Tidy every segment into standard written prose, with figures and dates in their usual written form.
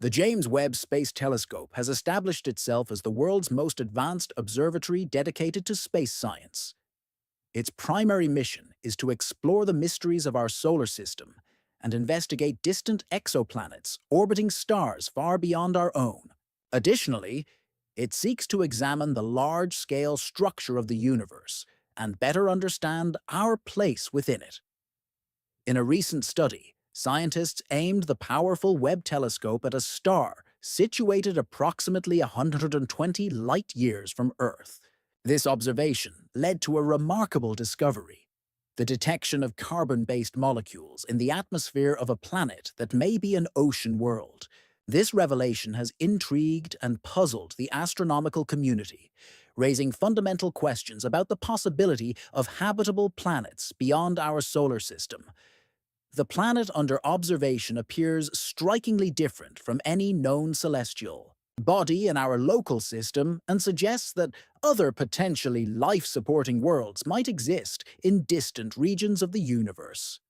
The James Webb Space Telescope has established itself as the world's most advanced observatory dedicated to space science. Its primary mission is to explore the mysteries of our solar system and investigate distant exoplanets orbiting stars far beyond our own. Additionally, it seeks to examine the large-scale structure of the universe and better understand our place within it. In a recent study, scientists aimed the powerful Webb telescope at a star situated approximately 120 light-years from Earth. This observation led to a remarkable discovery: the detection of carbon-based molecules in the atmosphere of a planet that may be an ocean world. This revelation has intrigued and puzzled the astronomical community, raising fundamental questions about the possibility of habitable planets beyond our solar system. The planet under observation appears strikingly different from any known celestial body in our local system and suggests that other potentially life-supporting worlds might exist in distant regions of the universe.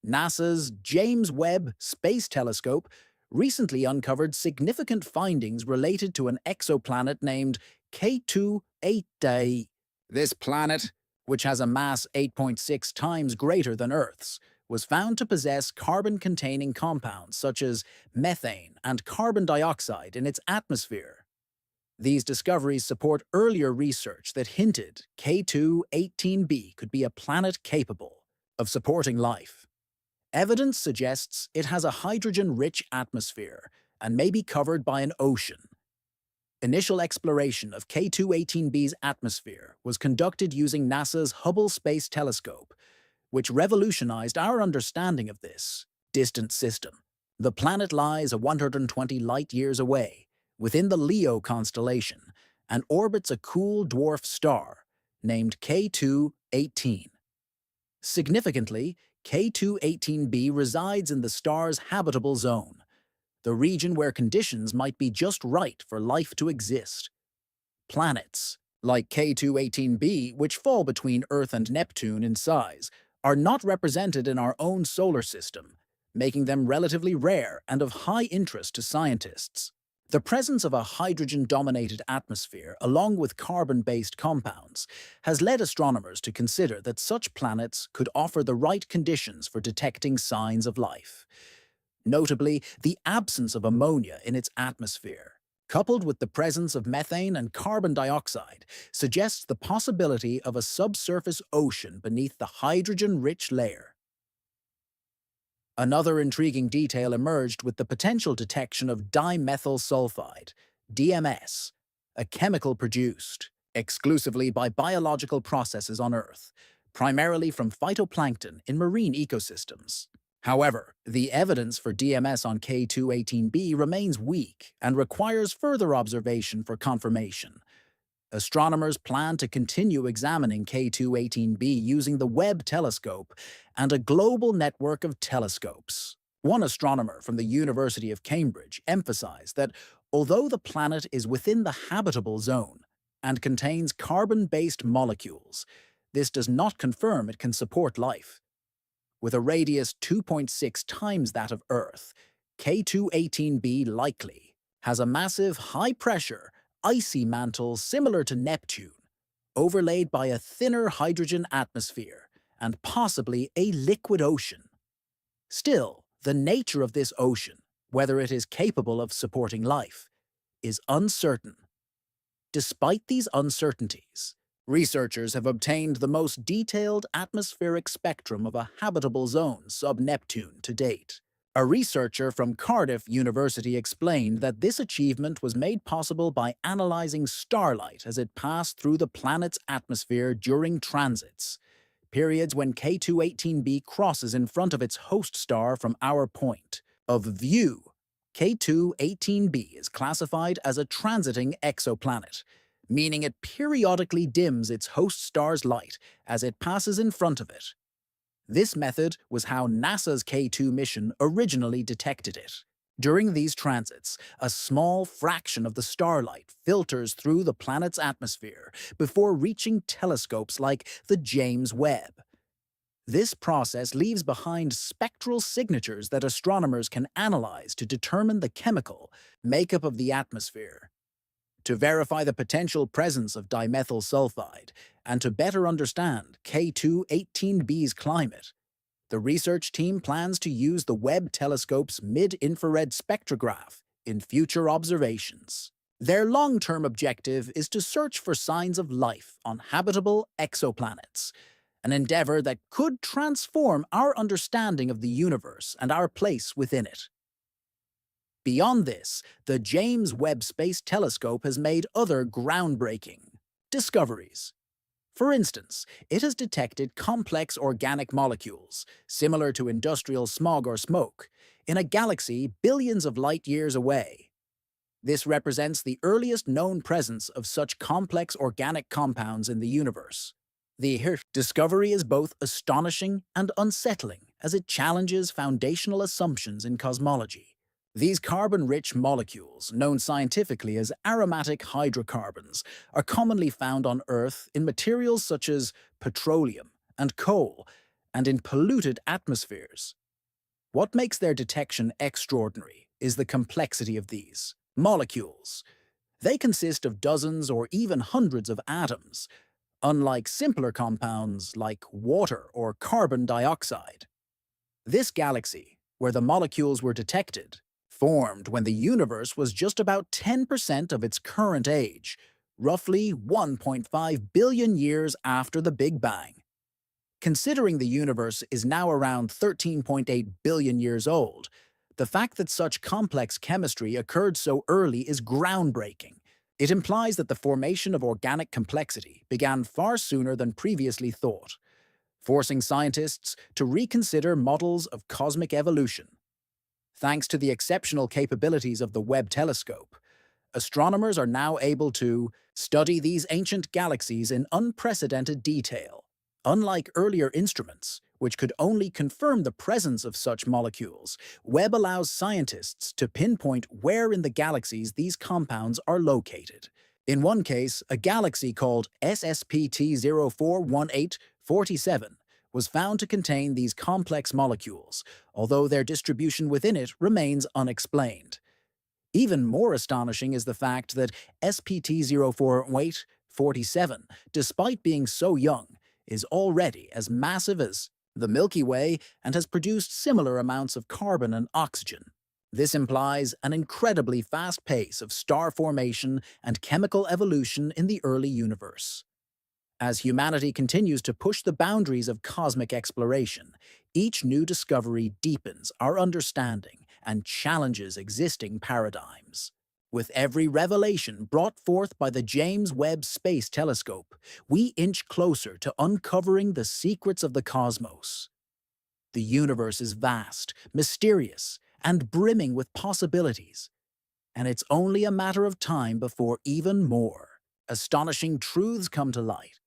NASA's James Webb Space Telescope recently uncovered significant findings related to an exoplanet named K28a. This planet, which has a mass 8.6 times greater than Earth's, was found to possess carbon-containing compounds such as methane and carbon dioxide in its atmosphere. These discoveries support earlier research that hinted K2-18b could be a planet capable of supporting life. Evidence suggests it has a hydrogen-rich atmosphere and may be covered by an ocean. Initial exploration of K2-18b's atmosphere was conducted using NASA's Hubble Space Telescope, which revolutionized our understanding of this distant system. The planet lies 120 light-years away, within the Leo constellation, and orbits a cool dwarf star named K2-18. Significantly, K2-18b resides in the star's habitable zone, the region where conditions might be just right for life to exist. Planets, like K2-18b, which fall between Earth and Neptune in size, are not represented in our own solar system, making them relatively rare and of high interest to scientists. The presence of a hydrogen-dominated atmosphere, along with carbon-based compounds, has led astronomers to consider that such planets could offer the right conditions for detecting signs of life. Notably, the absence of ammonia in its atmosphere, coupled with the presence of methane and carbon dioxide, suggests the possibility of a subsurface ocean beneath the hydrogen-rich layer. Another intriguing detail emerged with the potential detection of dimethyl sulfide, DMS, a chemical produced exclusively by biological processes on Earth, primarily from phytoplankton in marine ecosystems. However, the evidence for DMS on K2-18b remains weak and requires further observation for confirmation. Astronomers plan to continue examining K2-18b using the Webb telescope and a global network of telescopes. One astronomer from the University of Cambridge emphasized that although the planet is within the habitable zone and contains carbon-based molecules, this does not confirm it can support life. With a radius 2.6 times that of Earth, K2-18b likely has a massive, high-pressure, icy mantle similar to Neptune, overlaid by a thinner hydrogen atmosphere and possibly a liquid ocean. Still, the nature of this ocean, whether it is capable of supporting life, is uncertain. Despite these uncertainties, researchers have obtained the most detailed atmospheric spectrum of a habitable zone sub-Neptune to date. A researcher from Cardiff University explained that this achievement was made possible by analyzing starlight as it passed through the planet's atmosphere during transits, periods when K2-18b crosses in front of its host star from our point of view. K2-18b is classified as a transiting exoplanet, meaning it periodically dims its host star's light as it passes in front of it. This method was how NASA's K2 mission originally detected it. During these transits, a small fraction of the starlight filters through the planet's atmosphere before reaching telescopes like the James Webb. This process leaves behind spectral signatures that astronomers can analyze to determine the chemical makeup of the atmosphere. To verify the potential presence of dimethyl sulfide and to better understand K2-18b's climate, the research team plans to use the Webb telescope's mid-infrared spectrograph in future observations. Their long-term objective is to search for signs of life on habitable exoplanets, an endeavor that could transform our understanding of the universe and our place within it. Beyond this, the James Webb Space Telescope has made other groundbreaking discoveries. For instance, it has detected complex organic molecules, similar to industrial smog or smoke, in a galaxy billions of light-years away. This represents the earliest known presence of such complex organic compounds in the universe. The discovery is both astonishing and unsettling as it challenges foundational assumptions in cosmology. These carbon-rich molecules, known scientifically as aromatic hydrocarbons, are commonly found on Earth in materials such as petroleum and coal, and in polluted atmospheres. What makes their detection extraordinary is the complexity of these molecules. They consist of dozens or even hundreds of atoms, unlike simpler compounds like water or carbon dioxide. This galaxy, where the molecules were detected, formed when the universe was just about 10% of its current age, roughly 1.5 billion years after the Big Bang. Considering the universe is now around 13.8 billion years old, the fact that such complex chemistry occurred so early is groundbreaking. It implies that the formation of organic complexity began far sooner than previously thought, forcing scientists to reconsider models of cosmic evolution. Thanks to the exceptional capabilities of the Webb telescope, astronomers are now able to study these ancient galaxies in unprecedented detail. Unlike earlier instruments, which could only confirm the presence of such molecules, Webb allows scientists to pinpoint where in the galaxies these compounds are located. In one case, a galaxy called SSPT041847 was found to contain these complex molecules, although their distribution within it remains unexplained. Even more astonishing is the fact that SPT041847, despite being so young, is already as massive as the Milky Way and has produced similar amounts of carbon and oxygen. This implies an incredibly fast pace of star formation and chemical evolution in the early universe. As humanity continues to push the boundaries of cosmic exploration, each new discovery deepens our understanding and challenges existing paradigms. With every revelation brought forth by the James Webb Space Telescope, we inch closer to uncovering the secrets of the cosmos. The universe is vast, mysterious, and brimming with possibilities, and it's only a matter of time before even more astonishing truths come to light.